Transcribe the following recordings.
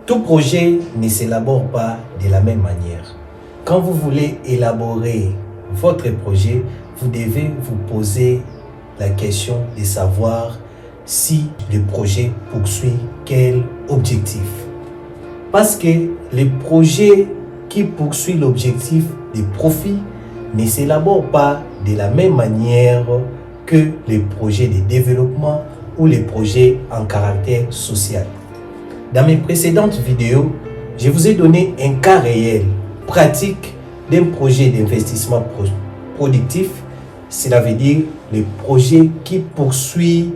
Tout projet ne s'élabore pas de la même manière. Quand vous voulez élaborer votre projet, vous devez vous poser la question de savoir si le projet poursuit quel objectif. Parce que les projets qui poursuivent l'objectif de profit ne s'élaborent pas de la même manière que les projets de développement ou les projets en caractère social. Dans mes précédentes vidéos, je vous ai donné un cas réel, pratique d'un projet d'investissement productif. Cela veut dire le projet qui poursuit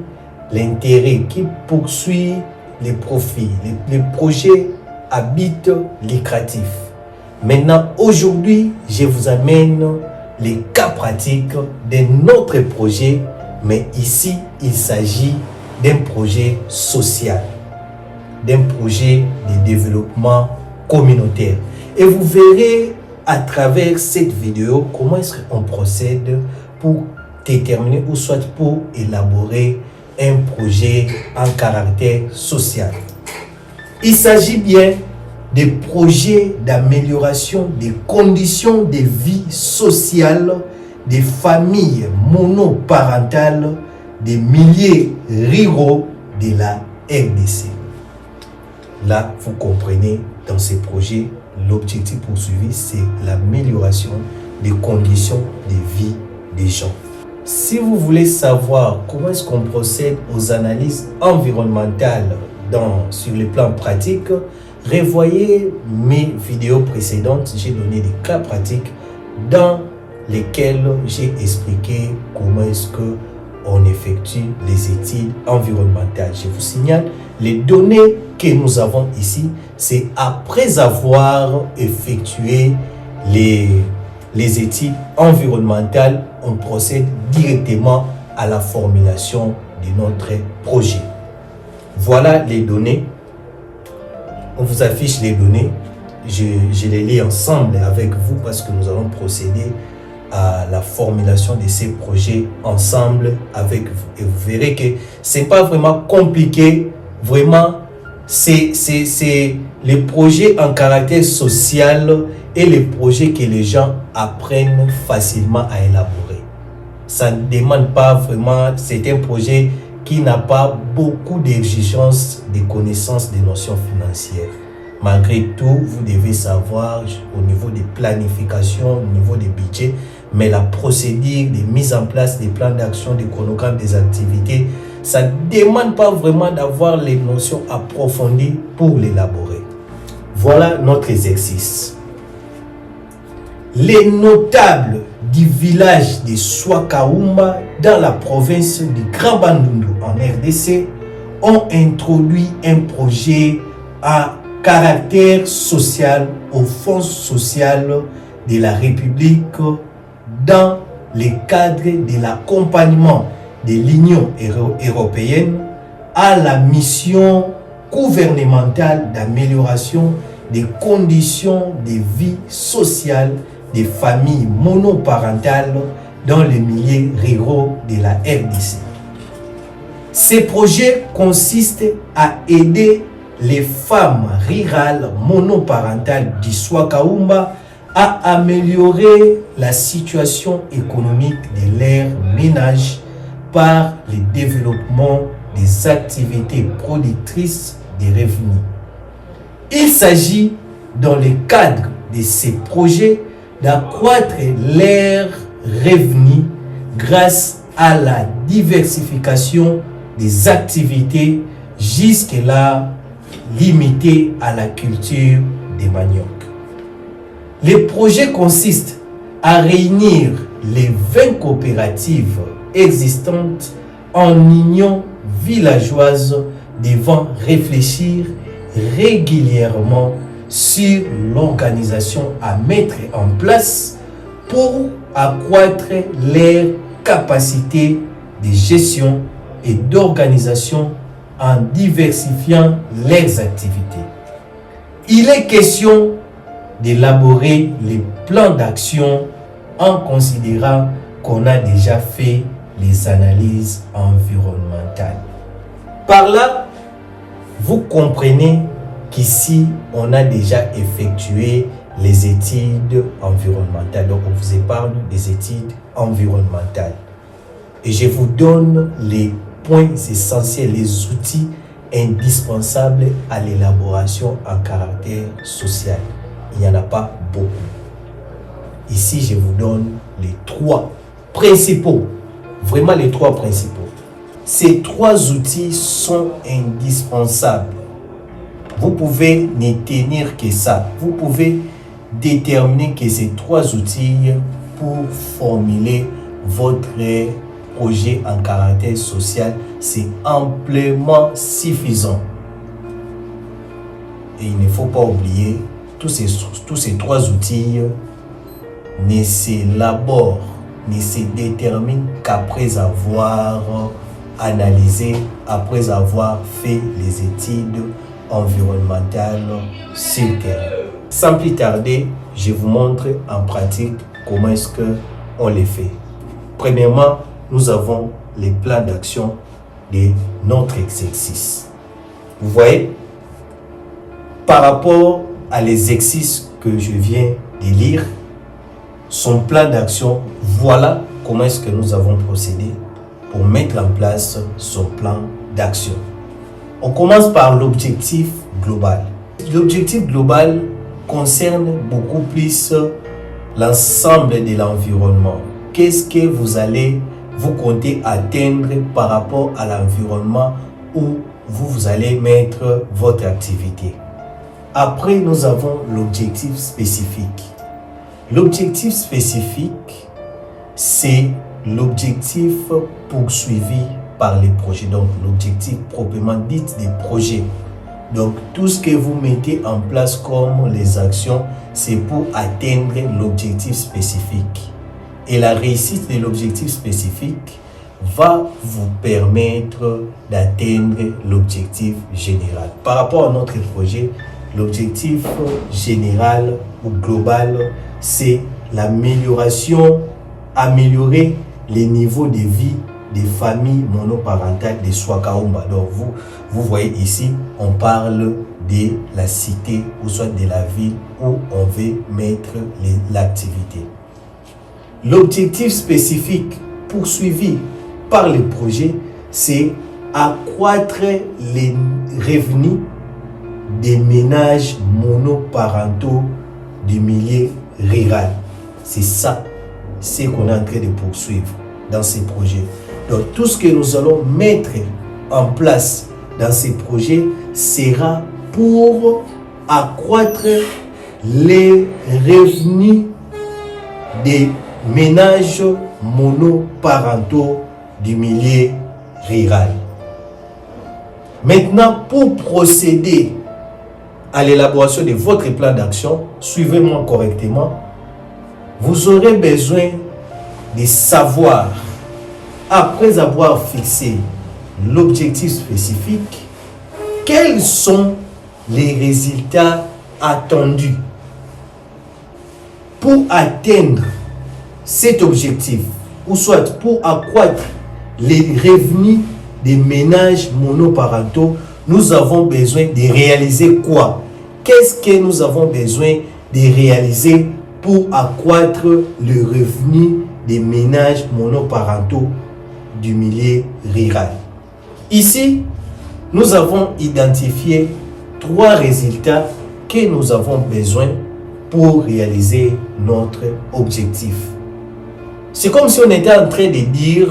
l'intérêt, qui poursuit les profits, les projets à but lucratif. Maintenant, aujourd'hui, je vous amène les cas pratiques d'un autre projet, mais ici, il s'agit d'un projet social, d'un projet de développement communautaire. Et vous verrez à travers cette vidéo comment est-ce qu'on procède pour déterminer ou soit pour élaborer un projet en caractère social. Il s'agit bien des projets d'amélioration des conditions de vie sociale des familles monoparentales des milieux ruraux de la RDC. Là, vous comprenez, dans ces projets, l'objectif poursuivi, c'est l'amélioration des conditions de vie des gens. Si vous voulez savoir comment est-ce qu'on procède aux analyses environnementales sur le plan pratique, revoyez mes vidéos précédentes. J'ai donné des cas pratiques dans lesquels j'ai expliqué comment est-ce qu'on effectue les études environnementales. Je vous signale, les données que nous avons ici, c'est après avoir effectué les études environnementales, on procède directement à la formulation de notre projet. Voilà les données. On vous affiche les données. Je les lis ensemble avec vous parce que nous allons procéder à la formulation de ces projets ensemble avec vous. Et vous verrez que ce n'est pas vraiment compliqué. Vraiment, c'est les projets en caractère social et les projets que les gens apprennent facilement à élaborer. Ça ne demande pas vraiment, c'est un projet qui n'a pas beaucoup d'exigences, de connaissances, de notions financières. Malgré tout, vous devez savoir au niveau des planifications, au niveau des budgets, mais la procédure de mise en place des plans d'action, des chronogrammes des activités, ça ne demande pas vraiment d'avoir les notions approfondies pour l'élaborer. Voilà notre exercice. Les notables du village de Swakaumba dans la province du Grand Bandundu en RDC ont introduit un projet à caractère social au Fonds social de la République dans le cadre de l'accompagnement de l'Union européenne à la mission gouvernementale d'amélioration des conditions de vie sociale des familles monoparentales dans les milieux ruraux de la RDC. Ces projets consistent à aider les femmes rurales monoparentales du Swakaumba à améliorer la situation économique de leur ménage par le développement des activités productrices de revenus. Il s'agit, dans le cadre de ces projets, d'accroître leurs revenus grâce à la diversification des activités jusque-là limitées à la culture des manioc. Le projet consiste à réunir les 20 coopératives existantes en union villageoise devant réfléchir régulièrement sur l'organisation à mettre en place pour accroître leur capacité de gestion et d'organisation en diversifiant leurs activités. Il est question d'élaborer les plans d'action en considérant qu'on a déjà fait les analyses environnementales. Par là, vous comprenez qu'ici, on a déjà effectué les études environnementales. Donc, on vous épargne des études environnementales. Et je vous donne les points essentiels, les outils indispensables à l'élaboration en caractère social. Il n'y en a pas beaucoup. Ici, je vous donne les 3 principaux. Vraiment les 3 principaux. Ces 3 outils sont indispensables. Vous pouvez ne tenir que ça. Vous pouvez déterminer que ces 3 outils pour formuler votre projet en caractère social, c'est amplement suffisant. Et il ne faut pas oublier, tous ces 3 outils ne s'élaborent, ne se déterminent qu'après avoir analysé, après avoir fait les études environnementales sur le terrain. Sans plus tarder, je vous montre en pratique comment est-ce qu'on les fait. Premièrement, nous avons les plans d'action de notre exercice. Vous voyez, par rapport à l'exercice que je viens de lire, son plan d'action, voilà comment est-ce que nous avons procédé pour mettre en place son plan d'action. On commence par l'objectif global. L'objectif global concerne beaucoup plus l'ensemble de l'environnement. Qu'est-ce que vous comptez atteindre par rapport à l'environnement où vous allez mettre votre activité. Après, nous avons l'objectif spécifique. L'objectif spécifique, c'est l'objectif poursuivi par les projets. Donc, l'objectif proprement dit des projets. Donc, tout ce que vous mettez en place comme les actions, c'est pour atteindre l'objectif spécifique. Et la réussite de l'objectif spécifique va vous permettre d'atteindre l'objectif général. Par rapport à notre projet, l'objectif général ou global, c'est l'amélioration, améliorer les niveaux de vie des familles monoparentales de Swakaumba. Donc vous voyez ici, on parle de la cité ou soit de la ville où on veut mettre l'activité. L'objectif spécifique poursuivi par le projet, c'est accroître les revenus des ménages monoparentaux du milieu rural. C'est ça, c'est qu'on est en train de poursuivre dans ces projets. Donc tout ce que nous allons mettre en place dans ces projets sera pour accroître les revenus des ménages monoparentaux du milieu rural. Maintenant, pour procéder à l'élaboration de votre plan d'action, suivez-moi correctement, vous aurez besoin de savoir, après avoir fixé l'objectif spécifique, quels sont les résultats attendus pour atteindre cet objectif, ou soit pour accroître les revenus des ménages monoparentaux. Nous avons besoin de réaliser quoi? Qu'est-ce que nous avons besoin de réaliser pour accroître le revenu des ménages monoparentaux du milieu rural? Ici, nous avons identifié 3 résultats que nous avons besoin pour réaliser notre objectif. C'est comme si on était en train de dire,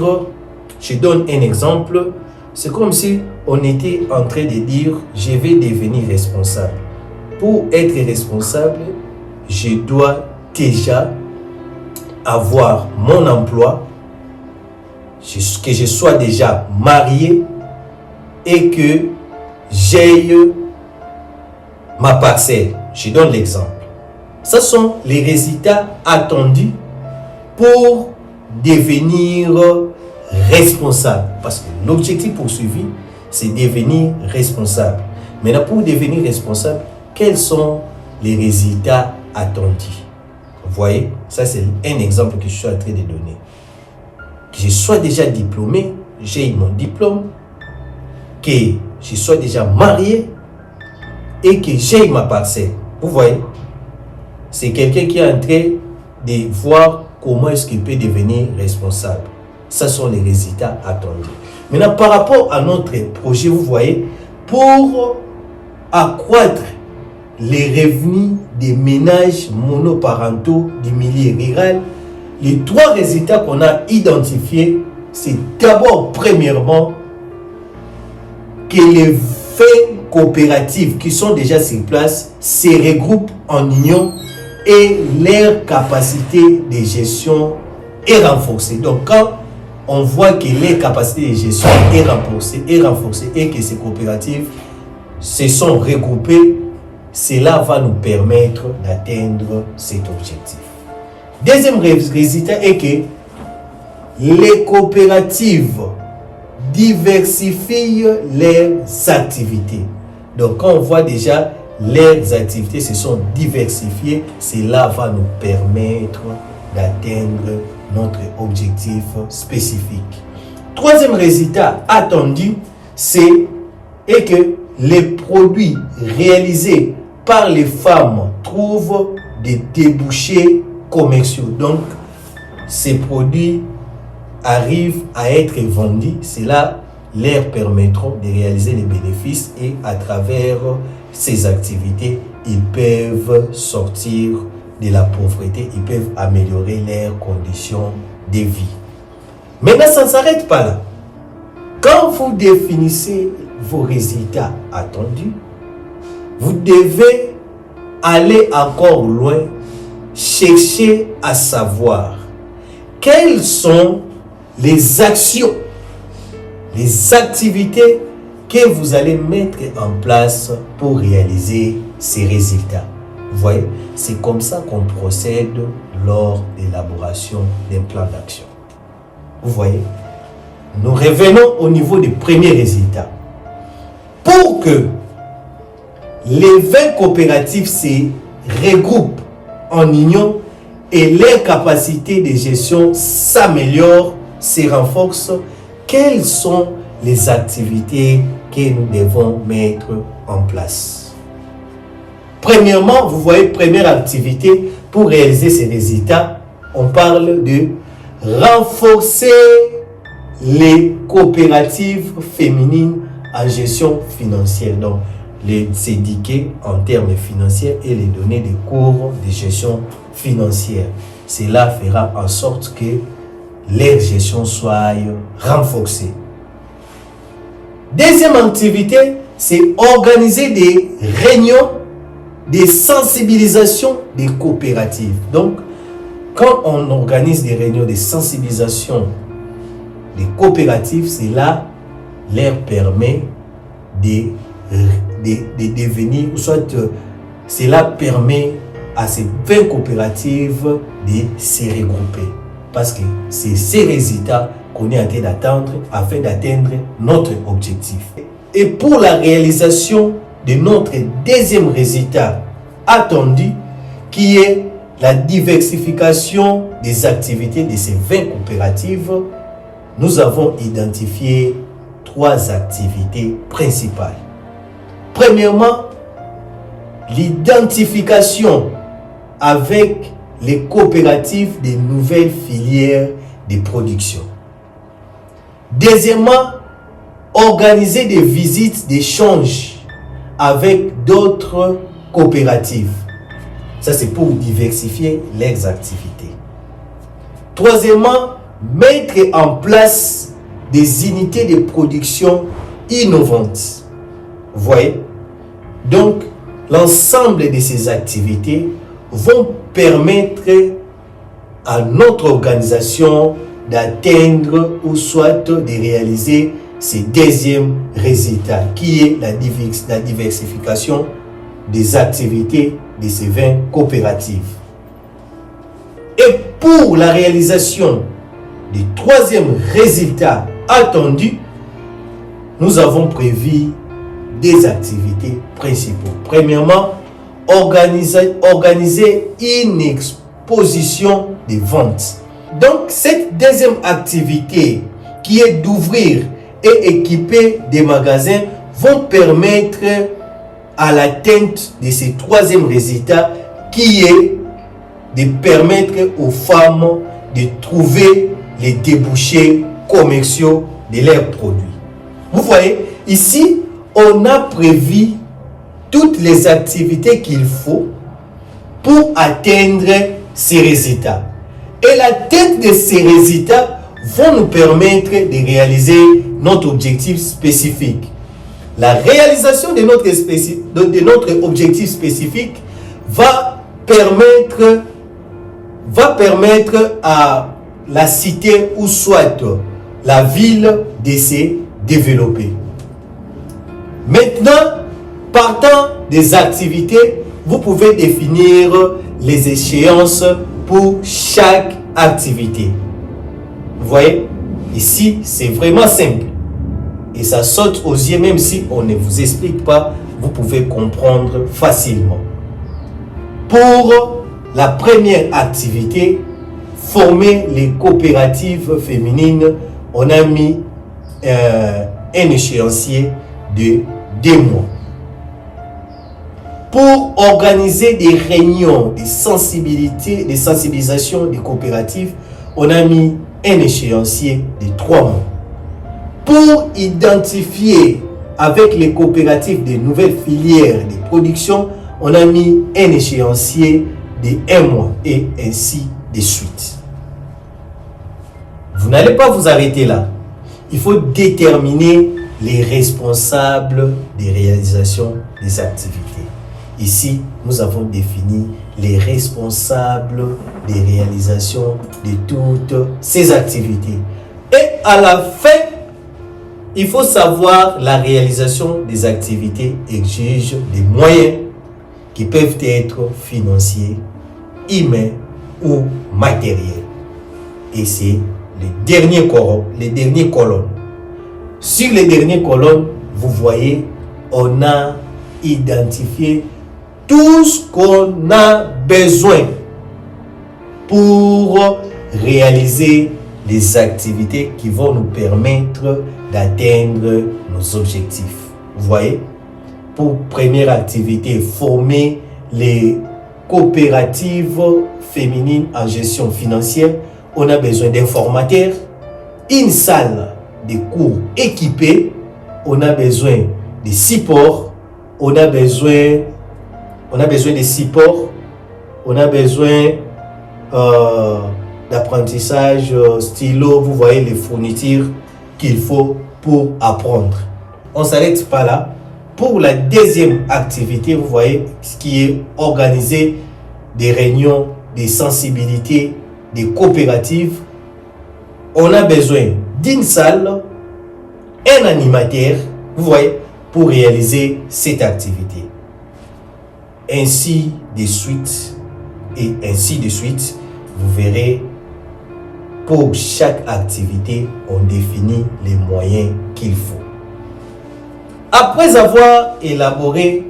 je donne un exemple, c'est comme si on était en train de dire, je vais devenir responsable. Pour être responsable, je dois déjà avoir mon emploi, que je sois déjà marié et que j'aie ma parcelle. Je donne l'exemple. Ce sont les résultats attendus pour devenir responsable. Parce que l'objectif poursuivi, c'est devenir responsable. Maintenant, pour devenir responsable, quels sont les résultats attendus? Vous voyez, ça c'est un exemple que je suis en train de donner. Que je sois déjà diplômé, j'ai mon diplôme, que je sois déjà marié, et que j'ai ma parcelle. Vous voyez, c'est quelqu'un qui est en train de voir comment est-ce qu'il peut devenir responsable. Ce sont les résultats attendus. Maintenant, par rapport à notre projet, vous voyez, pour accroître les revenus des ménages monoparentaux du milieu rural, les 3 résultats qu'on a identifiés, c'est d'abord, premièrement, que les 20 coopératives qui sont déjà sur place se regroupent en union et leur capacité de gestion est renforcée. Donc, quand on voit que les capacités de gestion est renforcée et que ces coopératives se sont regroupées, cela va nous permettre d'atteindre cet objectif. Deuxième résultat est que les coopératives diversifient leurs activités. Donc, quand on voit déjà leurs activités se sont diversifiées, cela va nous permettre d'atteindre notre objectif spécifique. Troisième résultat attendu, c'est que les produits réalisés par les femmes trouvent des débouchés commerciaux. Donc, ces produits arrivent à être vendus. Cela leur permettra de réaliser les bénéfices et à travers ces activités, ils peuvent sortir de la pauvreté, ils peuvent améliorer leurs conditions de vie. Maintenant, ça ne s'arrête pas là. Quand vous définissez vos résultats attendus, vous devez aller encore loin, chercher à savoir quelles sont les actions, les activités que vous allez mettre en place pour réaliser ces résultats. Vous voyez, c'est comme ça qu'on procède lors de l'élaboration d'un plan d'action. Vous voyez, nous revenons au niveau des premiers résultats. Pour que les 20 coopératives se regroupent en union et leur capacité de gestion s'améliore, se renforce, quelles sont les activités que nous devons mettre en place? Premièrement, vous voyez, première activité pour réaliser ces résultats, on parle de renforcer les coopératives féminines en gestion financière. Donc, les éduquer en termes financiers et les donner des cours de gestion financière. Cela fera en sorte que leur gestion soit renforcée. Deuxième activité, c'est organiser des réunions de sensibilisation des coopératives. Donc, quand on organise des réunions de sensibilisation des coopératives, cela leur permet de devenir, soit cela permet à ces 20 coopératives de se regrouper. Parce que c'est ces résultats qu'on est en train d'attendre afin d'atteindre notre objectif. Et pour la réalisation de notre deuxième résultat attendu, qui est la diversification des activités de ces 20 coopératives, nous avons identifié 3 activités principales. Premièrement, l'identification avec les coopératives des nouvelles filières de production. Deuxièmement, organiser des visites d'échange avec d'autres coopératives. Ça, c'est pour diversifier leurs activités. Troisièmement, mettre en place des unités de production innovantes. Vous voyez? Donc, l'ensemble de ces activités vont permettre à notre organisation d'atteindre ou soit de réaliser ce deuxième résultat qui est la diversification des activités de ces 20 coopératives. Et pour la réalisation du troisième résultat attendu, nous avons prévu des activités principales. Premièrement, organiser une exposition de vente. Donc, cette deuxième activité qui est d'ouvrir et équiper des magasins vont permettre à l'atteinte de ce troisième résultat qui est de permettre aux femmes de trouver les débouchés commerciaux de leurs produits. Vous voyez, ici, on a prévu toutes les activités qu'il faut pour atteindre ces résultats. Et l'atteinte de ces résultats vont nous permettre de réaliser notre objectif spécifique. La réalisation de notre objectif spécifique va permettre à la cité ou soit la ville de se développer. Maintenant, partant des activités, vous pouvez définir les échéances pour chaque activité. Vous voyez, ici, c'est vraiment simple. Et ça saute aux yeux, même si on ne vous explique pas, vous pouvez comprendre facilement. Pour la première activité, former les coopératives féminines, on a mis un échéancier de 2 mois. Pour organiser des réunions de sensibilisation des coopératives, on a mis un échéancier de 3 mois. Pour identifier avec les coopératives de nouvelles filières de production, on a mis un échéancier de 1 mois et ainsi de suite. Vous n'allez pas vous arrêter là. Il faut déterminer les responsables des réalisations des activités. Ici, nous avons défini les responsables des réalisations de toutes ces activités. Et à la fin, il faut savoir la réalisation des activités exige des moyens qui peuvent être financiers, humains ou matériels. Et c'est les dernières colonnes. Sur les dernières colonnes, vous voyez, on a identifié tout ce qu'on a besoin pour réaliser les activités qui vont nous permettre d'atteindre nos objectifs. Vous voyez, pour première activité, former les coopératives féminines en gestion financière, on a besoin d'informateurs, une salle de cours équipée, on a besoin de supports, on a besoin de supports, on a besoin d'apprentissage, stylo, vous voyez les fournitures qu'il faut pour apprendre. On ne s'arrête pas là. Pour la deuxième activité, vous voyez ce qui est organisé des réunions, des sensibilités, des coopératives. On a besoin d'une salle, un animateur, vous voyez, pour réaliser cette activité. Ainsi de suite et ainsi de suite, vous verrez, pour chaque activité, on définit les moyens qu'il faut. Après avoir élaboré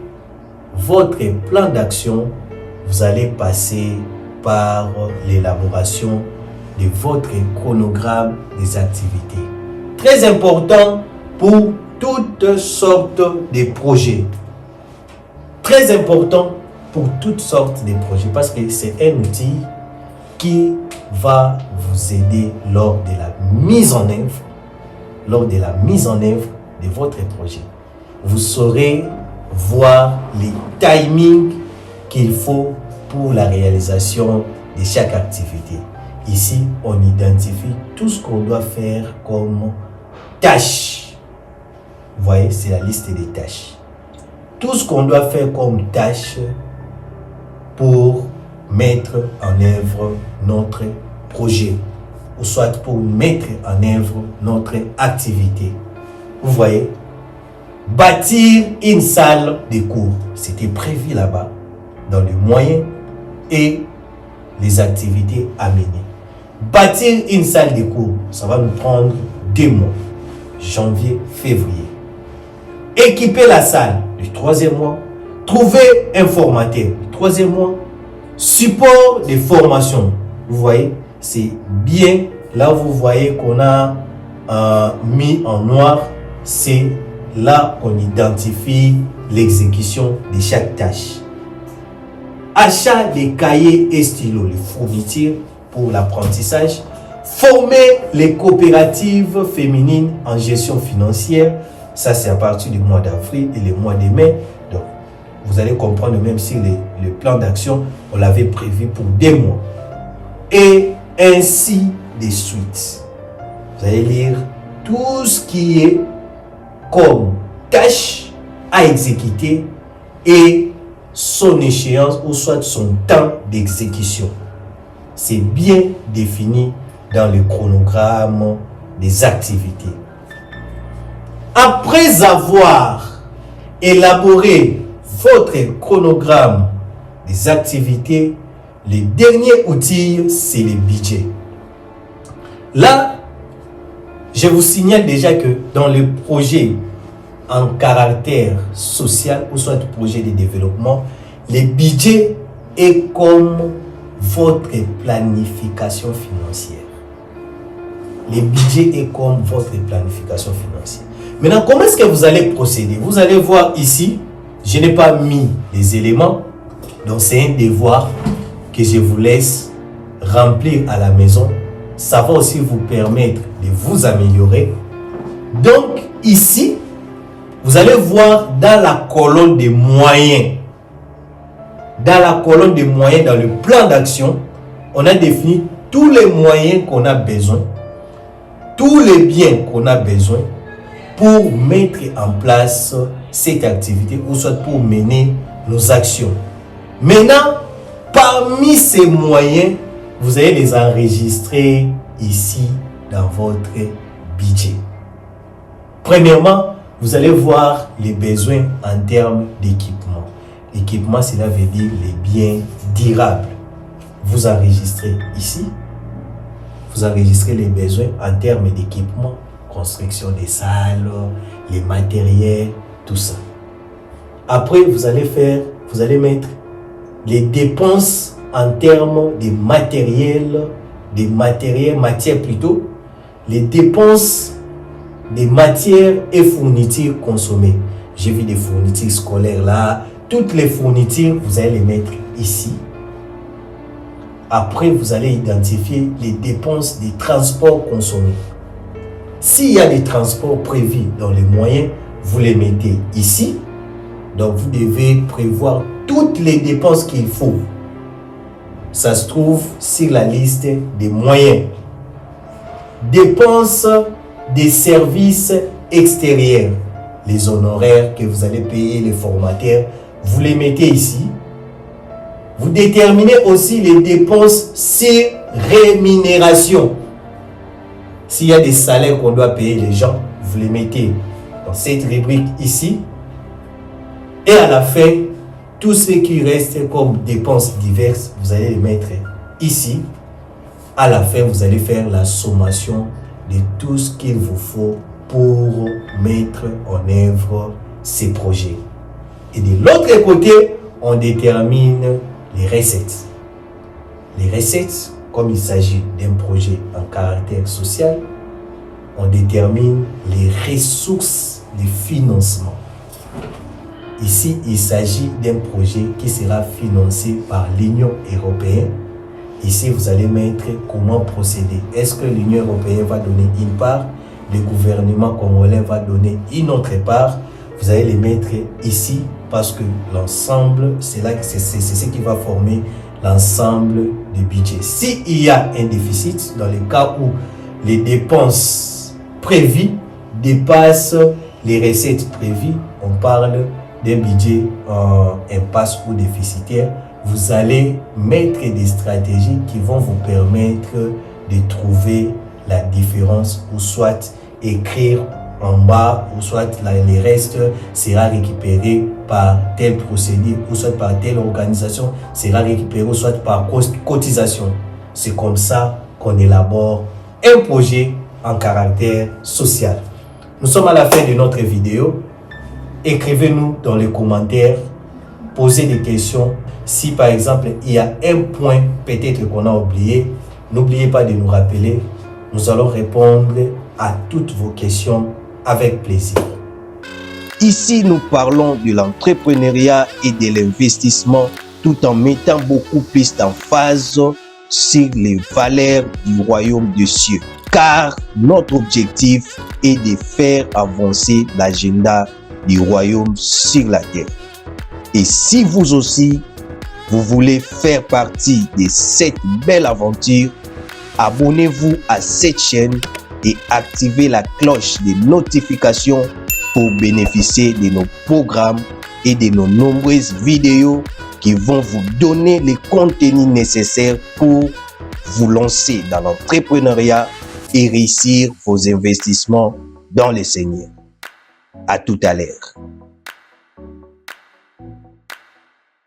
votre plan d'action, vous allez passer par l'élaboration de votre chronogramme des activités. Très important pour toutes sortes de projets. Très important pour toutes sortes de projets parce que c'est un outil qui va vous aider lors de la mise en œuvre de votre projet. Vous saurez voir les timings qu'il faut pour la réalisation de chaque activité. Ici, on identifie tout ce qu'on doit faire comme tâches. Vous voyez, c'est la liste des tâches. Tout ce qu'on doit faire comme tâches pour mettre en œuvre notre projet, ou soit pour mettre en œuvre notre activité. Vous voyez, bâtir une salle de cours, c'était prévu là-bas, dans les moyens et les activités à mener. Bâtir une salle de cours, ça va nous prendre 2 mois, janvier, février. Équiper la salle, le 3e mois. Trouver un formateur, le 3e mois. Support de formation, vous voyez, c'est bien. Là, vous voyez qu'on a mis en noir, c'est là, on identifie l'exécution de chaque tâche. Achat des cahiers et stylos, les fournitures pour l'apprentissage. Former les coopératives féminines en gestion financière. Ça, c'est à partir du mois d'avril et le mois de mai. Donc, vous allez comprendre, même si le plan d'action, on l'avait prévu pour 2 mois. Et ainsi de suite. Vous allez lire tout ce qui est comme tâche à exécuter et son échéance ou soit son temps d'exécution. C'est bien défini dans le chronogramme des activités. Après avoir élaboré votre chronogramme des activités, le dernier outil, c'est le budget. Là, je vous signale déjà que dans le projet en caractère social ou soit projet de développement, le budget est comme votre planification financière. Le budget est comme votre planification financière. Maintenant, comment est-ce que vous allez procéder? Vous allez voir ici, je n'ai pas mis les éléments, donc c'est un devoir que je vous laisse remplir à la maison. Ça va aussi vous permettre de vous améliorer. Donc ici, vous allez voir dans la colonne des moyens. Dans la colonne des moyens, dans le plan d'action, on a défini tous les moyens qu'on a besoin, tous les biens qu'on a besoin pour mettre en place cette activité ou soit pour mener nos actions. Maintenant, parmi ces moyens, vous allez les enregistrer ici dans votre budget. Premièrement, vous allez voir les besoins en termes d'équipement. Équipement, cela veut dire les biens durables. Vous enregistrez ici. Vous enregistrez les besoins en termes d'équipement, construction des salles, les matériels, tout ça. Après, vous allez mettre les dépenses en termes de matières plutôt, les dépenses des matières et fournitures consommées. J'ai vu des fournitures scolaires là, toutes les fournitures, vous allez les mettre ici. Après, vous allez identifier les dépenses des transports consommés. S'il y a des transports prévus dans les moyens, vous les mettez ici. Donc, vous devez prévoir toutes les dépenses qu'il faut. Ça se trouve sur la liste des moyens. Dépenses des services extérieurs. Les honoraires que vous allez payer, les formateurs, vous les mettez ici. Vous déterminez aussi les dépenses sur rémunération. S'il y a des salaires qu'on doit payer les gens, vous les mettez dans cette rubrique ici. Et à la fin, tout ce qui reste comme dépenses diverses, vous allez les mettre ici. À la fin, vous allez faire la sommation de tout ce qu'il vous faut pour mettre en œuvre ces projets. Et de l'autre côté, on détermine les recettes. Les recettes, comme il s'agit d'un projet en caractère social, on détermine les ressources de financement. Ici, il s'agit d'un projet qui sera financé par l'Union européenne. Ici, vous allez mettre comment procéder. Est-ce que l'Union européenne va donner une part? Le gouvernement congolais va donner une autre part? Vous allez les mettre ici parce que l'ensemble, c'est ce qui va former l'ensemble du budget. S'il y a un déficit, dans le cas où les dépenses prévues dépassent les recettes prévues, on parle d'un budget en impasse ou déficitaire, vous allez mettre des stratégies qui vont vous permettre de trouver la différence ou soit écrire en bas ou soit les restes sera récupéré par telle procédure ou soit par telle organisation sera récupéré ou soit par cotisation. C'est comme ça qu'on élabore un projet en caractère social. Nous sommes à la fin de notre vidéo. Écrivez-nous dans les commentaires, posez des questions. Si par exemple il y a un point peut-être qu'on a oublié, n'oubliez pas de nous rappeler. Nous allons répondre à toutes vos questions avec plaisir. Ici, nous parlons de l'entrepreneuriat et de l'investissement tout en mettant beaucoup plus d'emphase sur les valeurs du royaume des cieux. Car notre objectif est de faire avancer l'agenda du royaume sur la terre. Et si vous aussi, vous voulez faire partie de cette belle aventure, abonnez-vous à cette chaîne et activez la cloche de notification pour bénéficier de nos programmes et de nos nombreuses vidéos qui vont vous donner les contenus nécessaires pour vous lancer dans l'entrepreneuriat et réussir vos investissements dans le Seigneur. À tout à l'heure.